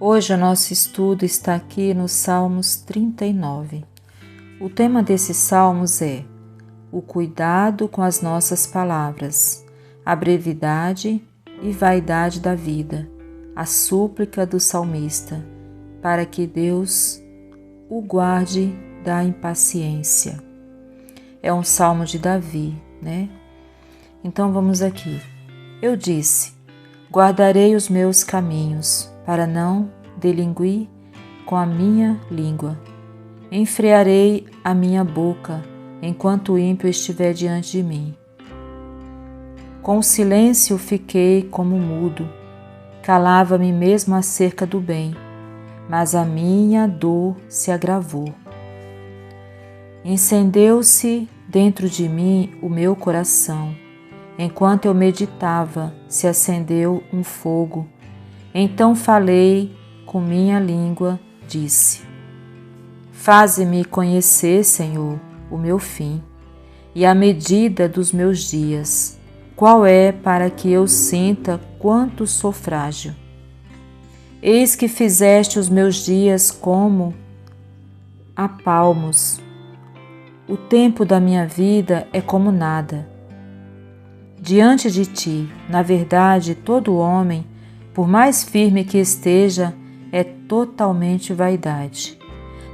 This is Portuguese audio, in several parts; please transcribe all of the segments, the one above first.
Hoje o nosso estudo está aqui nos Salmos 39. O tema desses salmos é o cuidado com as nossas palavras, a brevidade e vaidade da vida, a súplica do salmista, para que Deus o guarde da impaciência. É um salmo de Davi, né? Então vamos aqui. Eu disse: guardarei os meus caminhos, para não delinquir com a minha língua. Enfrearei a minha boca, enquanto o ímpio estiver diante de mim. Com o silêncio fiquei como mudo, calava-me mesmo acerca do bem, mas a minha dor se agravou. Encendeu-se dentro de mim o meu coração. Enquanto eu meditava, se acendeu um fogo. Então falei com minha língua, disse: faze-me conhecer, Senhor, o meu fim, e a medida dos meus dias. Qual é, para que eu sinta quanto sou frágil? Eis que fizeste os meus dias como a palmos. O tempo da minha vida é como nada. Diante de ti, na verdade, todo homem, por mais firme que esteja, é totalmente vaidade.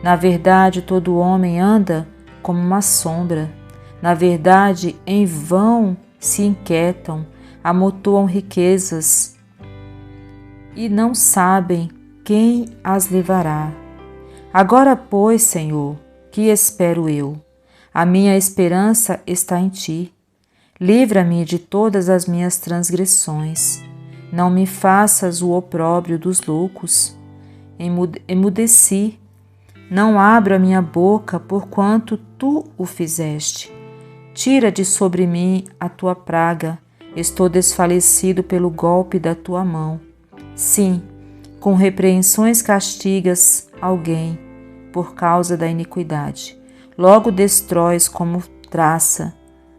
Na verdade, todo homem anda como uma sombra. Na verdade, em vão se inquietam, amontoam riquezas e não sabem quem as levará. Agora, pois, Senhor, que espero eu? A minha esperança está em ti. Livra-me de todas as minhas transgressões. Não me faças o opróbrio dos loucos. Emudeci. Não abro a minha boca, porquanto tu o fizeste. Tira de sobre mim a tua praga. Estou desfalecido pelo golpe da tua mão. Sim, com repreensões castigas alguém por causa da iniquidade. Logo destróis como traça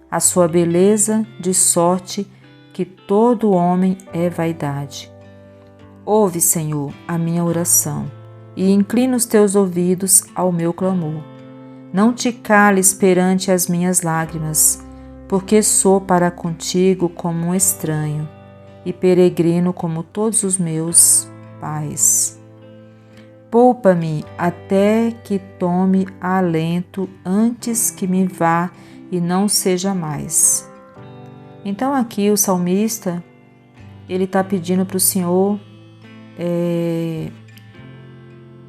a sua beleza, de sorte que todo homem é vaidade. Ouve, Senhor, a minha oração, e inclina os teus ouvidos ao meu clamor. Não te cales perante as minhas lágrimas, porque sou para contigo como um estranho, e peregrino como todos os meus pais. Poupa-me até que tome alento antes que me vá e não seja mais. Então aqui o salmista, ele está pedindo para o Senhor,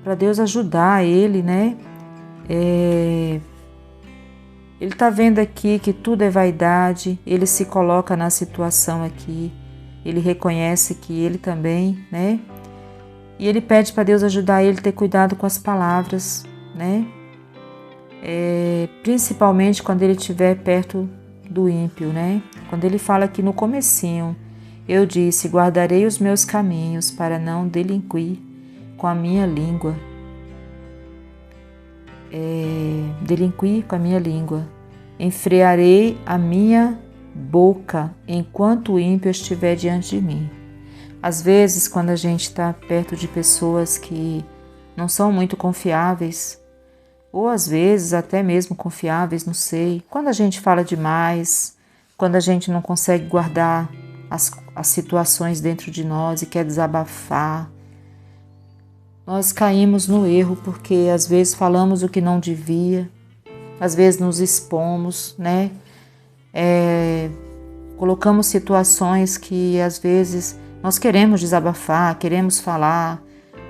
para Deus ajudar ele, né? Ele está vendo aqui que tudo é vaidade, ele se coloca na situação aqui, ele reconhece que ele também, né? E ele pede para Deus ajudar ele a ter cuidado com as palavras, né? Principalmente quando ele estiver perto do ímpio, né? Quando ele fala aqui no comecinho, eu disse: guardarei os meus caminhos para não delinquir com a minha língua. Delinquir com a minha língua. Enfrearei a minha boca enquanto o ímpio estiver diante de mim. Às vezes, quando a gente está perto de pessoas que não são muito confiáveis, ou às vezes até mesmo confiáveis, não sei. Quando a gente fala demais, quando a gente não consegue guardar as situações dentro de nós e quer desabafar, nós caímos no erro porque às vezes falamos o que não devia, às vezes nos expomos, né? Colocamos situações que às vezes nós queremos desabafar, queremos falar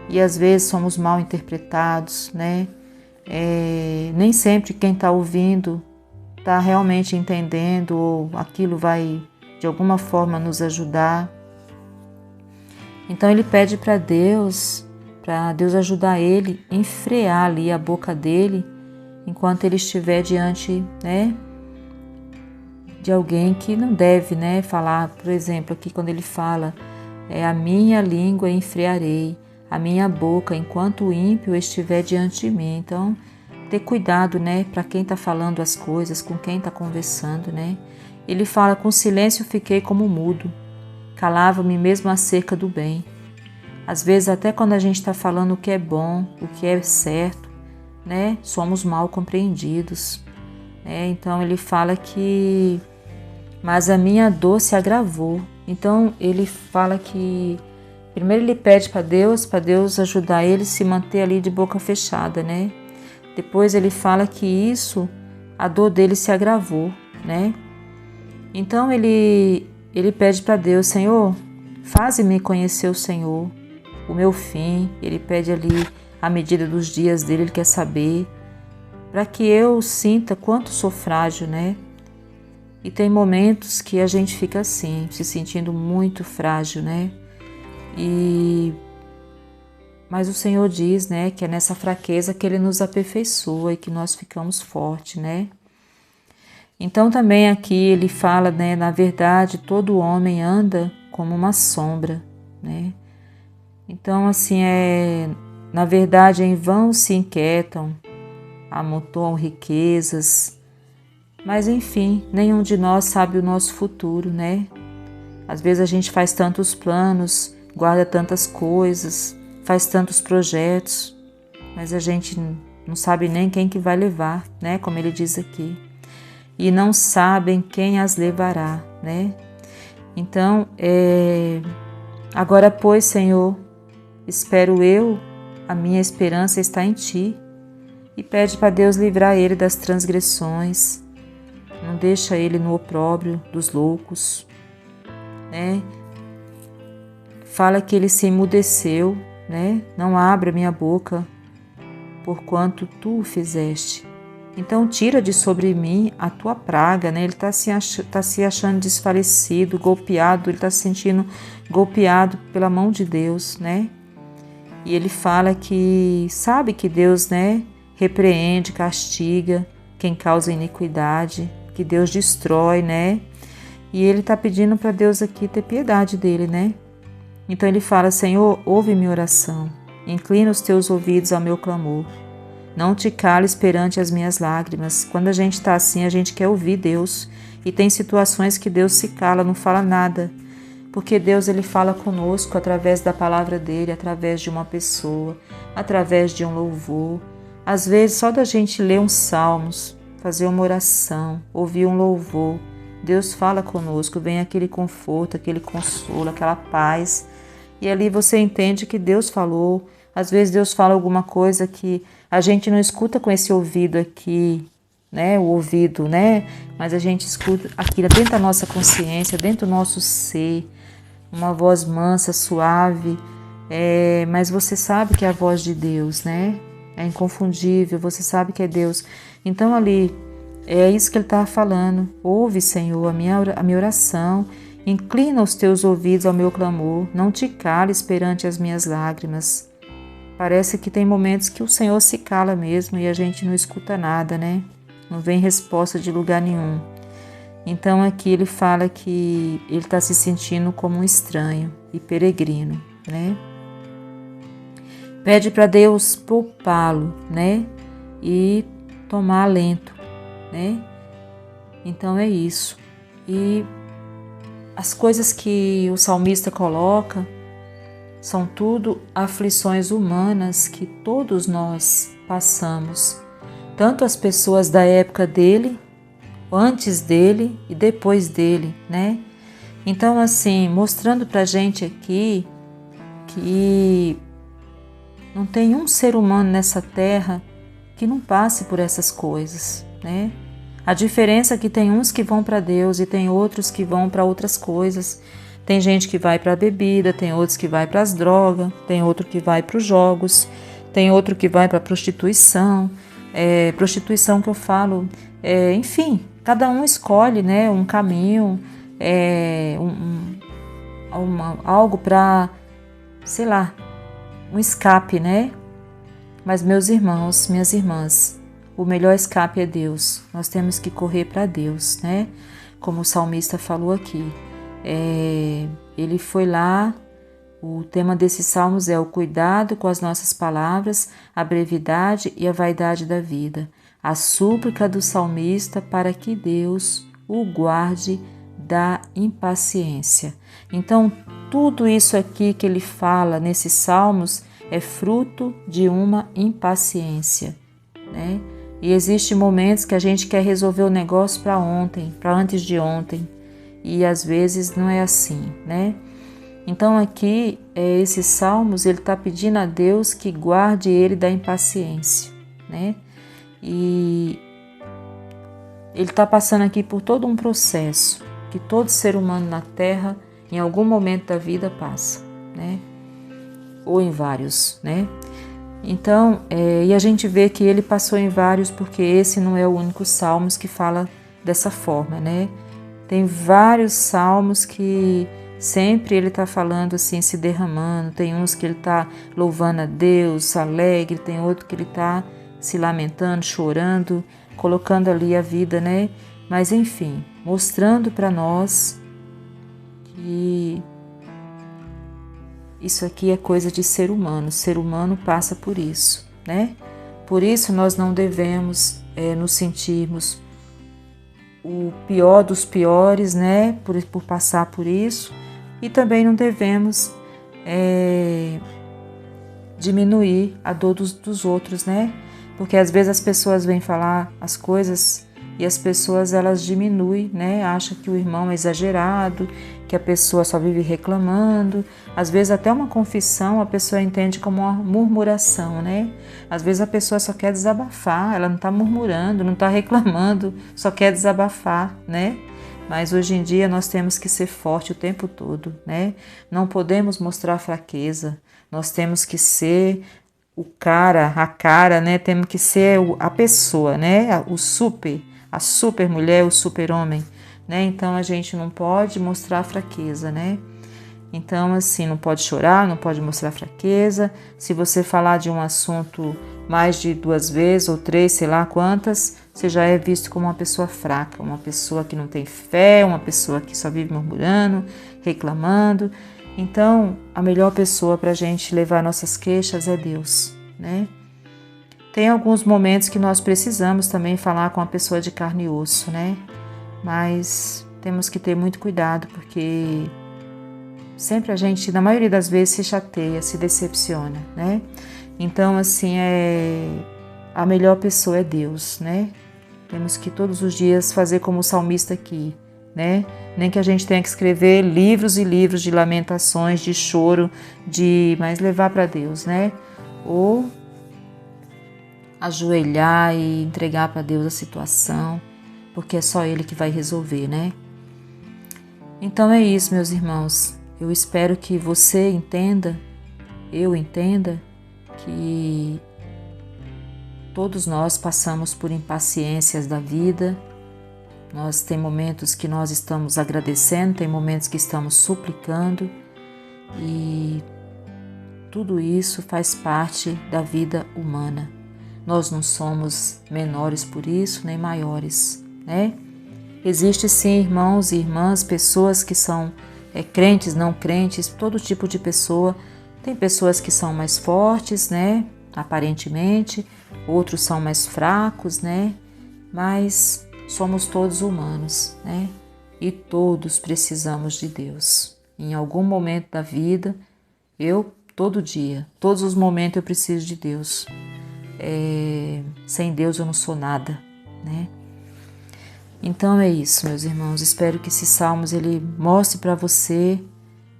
e às vezes somos mal interpretados, né? Nem sempre quem está ouvindo está realmente entendendo ou aquilo vai de alguma forma nos ajudar. Então ele pede para Deus ajudar ele a enfrear ali a boca dele enquanto ele estiver diante, né, de alguém que não deve, né, falar. Por exemplo, aqui quando ele fala, a minha língua enfrearei, a minha boca, enquanto o ímpio estiver diante de mim. Então, ter cuidado, né, para quem está falando as coisas, com quem está conversando, né. Ele fala: com silêncio fiquei como mudo, calava-me mesmo acerca do bem. Às vezes até quando a gente está falando o que é bom, o que é certo, né? Somos mal compreendidos. Então ele fala que, mas a minha dor se agravou. Então ele fala que primeiro ele pede para Deus ajudar ele a se manter ali de boca fechada, né? Depois ele fala que a dor dele se agravou, né? Então ele pede para Deus, Senhor, faze-me conhecer o Senhor, o meu fim. Ele pede ali a medida dos dias dele, ele quer saber, para que eu sinta quanto sou frágil, né? E tem momentos que a gente fica assim, se sentindo muito frágil, né? Mas o Senhor diz, né, que é nessa fraqueza que Ele nos aperfeiçoa e que nós ficamos fortes, né? Então também aqui ele fala, né, na verdade todo homem anda como uma sombra, né? Então assim, na verdade em vão se inquietam, amontoam riquezas, mas enfim, nenhum de nós sabe o nosso futuro, né? Às vezes a gente faz tantos planos, guarda tantas coisas, faz tantos projetos, mas a gente não sabe nem quem que vai levar, né? Como ele diz aqui. E não sabem quem as levará, né? Então, agora, pois, Senhor, espero eu, a minha esperança está em Ti, e pede para Deus livrar ele das transgressões, não deixa ele no opróbrio dos loucos, né? Fala que ele se emudeceu, né? Não abra minha boca, porquanto Tu o fizeste. Então tira de sobre mim a Tua praga, né? Ele está se achando desfalecido, golpeado, ele está se sentindo golpeado pela mão de Deus, né? E ele fala que sabe que Deus, né, repreende, castiga quem causa iniquidade, que Deus destrói, né? E ele está pedindo para Deus aqui ter piedade dele, né? Então ele fala, Senhor, ouve minha oração, inclina os Teus ouvidos ao meu clamor. Não te cales perante as minhas lágrimas. Quando a gente está assim, a gente quer ouvir Deus. E tem situações que Deus se cala, não fala nada. Porque Deus ele fala conosco através da palavra dele, através de uma pessoa, através de um louvor. Às vezes, só da gente ler uns salmos, fazer uma oração, ouvir um louvor, Deus fala conosco, vem aquele conforto, aquele consolo, aquela paz. E ali você entende que Deus falou. Às vezes Deus fala alguma coisa que a gente não escuta com esse ouvido aqui, né? O ouvido, né? Mas a gente escuta aqui dentro da nossa consciência, dentro do nosso ser, uma voz mansa, suave. Mas você sabe que é a voz de Deus, né? É inconfundível, você sabe que é Deus. Então ali, é isso que ele está falando. Ouve, Senhor, a minha oração. Inclina os Teus ouvidos ao meu clamor. Não te cales perante as minhas lágrimas. Parece que tem momentos que o Senhor se cala mesmo e a gente não escuta nada, né? Não vem resposta de lugar nenhum. Então aqui ele fala que ele está se sentindo como um estranho e peregrino, né? Pede para Deus poupá-lo, né? E tomar alento, né? Então é isso. E as coisas que o salmista coloca são tudo aflições humanas que todos nós passamos, tanto as pessoas da época dele, antes dele e depois dele, né? Então, assim, mostrando pra gente aqui que não tem um ser humano nessa terra que não passe por essas coisas, né? A diferença é que tem uns que vão para Deus e tem outros que vão para outras coisas. Tem gente que vai para a bebida, tem outros que vai para as drogas, tem outro que vai para os jogos, tem outro que vai para a prostituição. Prostituição que eu falo, enfim, cada um escolhe, né, um caminho, algo para, sei lá, um escape, né? Mas meus irmãos, minhas irmãs, o melhor escape é Deus. Nós temos que correr para Deus, né? Como o salmista falou aqui. Ele foi lá, o tema desses salmos é o cuidado com as nossas palavras, a brevidade e a vaidade da vida. A súplica do salmista para que Deus o guarde da impaciência. Então, tudo isso aqui que ele fala nesses salmos é fruto de uma impaciência, né? E existem momentos que a gente quer resolver o negócio para ontem, para antes de ontem, e às vezes não é assim, né? Então aqui, esses salmos, ele está pedindo a Deus que guarde ele da impaciência, né? E ele está passando aqui por todo um processo que todo ser humano na Terra, em algum momento da vida, passa, né? Ou em vários, né? Então, e a gente vê que ele passou em vários porque esse não é o único salmos que fala dessa forma, né? Tem vários salmos que sempre ele está falando assim, se derramando. Tem uns que ele está louvando a Deus, alegre. Tem outro que ele está se lamentando, chorando, colocando ali a vida, né? Mas enfim, mostrando para nós que isso aqui é coisa de ser humano. O ser humano passa por isso, né? Por isso nós não devemos nos sentirmos o pior dos piores, né? Por passar por isso. E também não devemos diminuir a dor dos outros, né? Porque às vezes as pessoas vêm falar as coisas e as pessoas elas diminuem, né? Acham que o irmão é exagerado, que a pessoa só vive reclamando. Às vezes até uma confissão a pessoa entende como uma murmuração, né? Às vezes a pessoa só quer desabafar, ela não está murmurando, não está reclamando, só quer desabafar, né? Mas hoje em dia nós temos que ser forte o tempo todo, né? Não podemos mostrar fraqueza, nós temos que ser a cara, né? Temos que ser a pessoa, né? A super mulher, o super homem, né? Então a gente não pode mostrar fraqueza, né? Então assim, não pode chorar, não pode mostrar fraqueza. Se você falar de um assunto mais de 2 vezes ou 3, sei lá quantas, você já é visto como uma pessoa fraca, uma pessoa que não tem fé, uma pessoa que só vive murmurando, reclamando. Então, a melhor pessoa para a gente levar nossas queixas é Deus, né? Tem alguns momentos que nós precisamos também falar com a pessoa de carne e osso, né? Mas temos que ter muito cuidado, porque sempre a gente, na maioria das vezes, se chateia, se decepciona, né? Então, assim, a melhor pessoa é Deus, né? Temos que todos os dias fazer como o salmista aqui, né? Nem que a gente tenha que escrever livros e livros de lamentações, de choro, mas levar para Deus, né? Ou ajoelhar e entregar para Deus a situação, porque é só Ele que vai resolver, né? Então é isso, meus irmãos. Eu espero que você entenda, eu entenda, que todos nós passamos por impaciências da vida. Nós tem momentos que nós estamos agradecendo, tem momentos que estamos suplicando, e tudo isso faz parte da vida humana. Nós não somos menores por isso, nem maiores, né? Existe sim, irmãos e irmãs, pessoas que são crentes, não crentes, todo tipo de pessoa. Tem pessoas que são mais fortes, né? Aparentemente, outros são mais fracos, né? Mas somos todos humanos, né? E todos precisamos de Deus. Em algum momento da vida, todo dia, todos os momentos eu preciso de Deus. Sem Deus eu não sou nada, né? Então é isso, meus irmãos. Espero que esses salmos ele mostre para você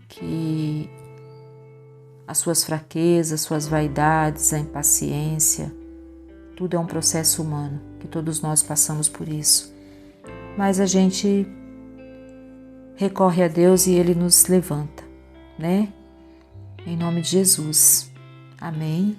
que as suas fraquezas, suas vaidades, a impaciência, tudo é um processo humano, que todos nós passamos por isso. Mas a gente recorre a Deus e Ele nos levanta, né? Em nome de Jesus. Amém.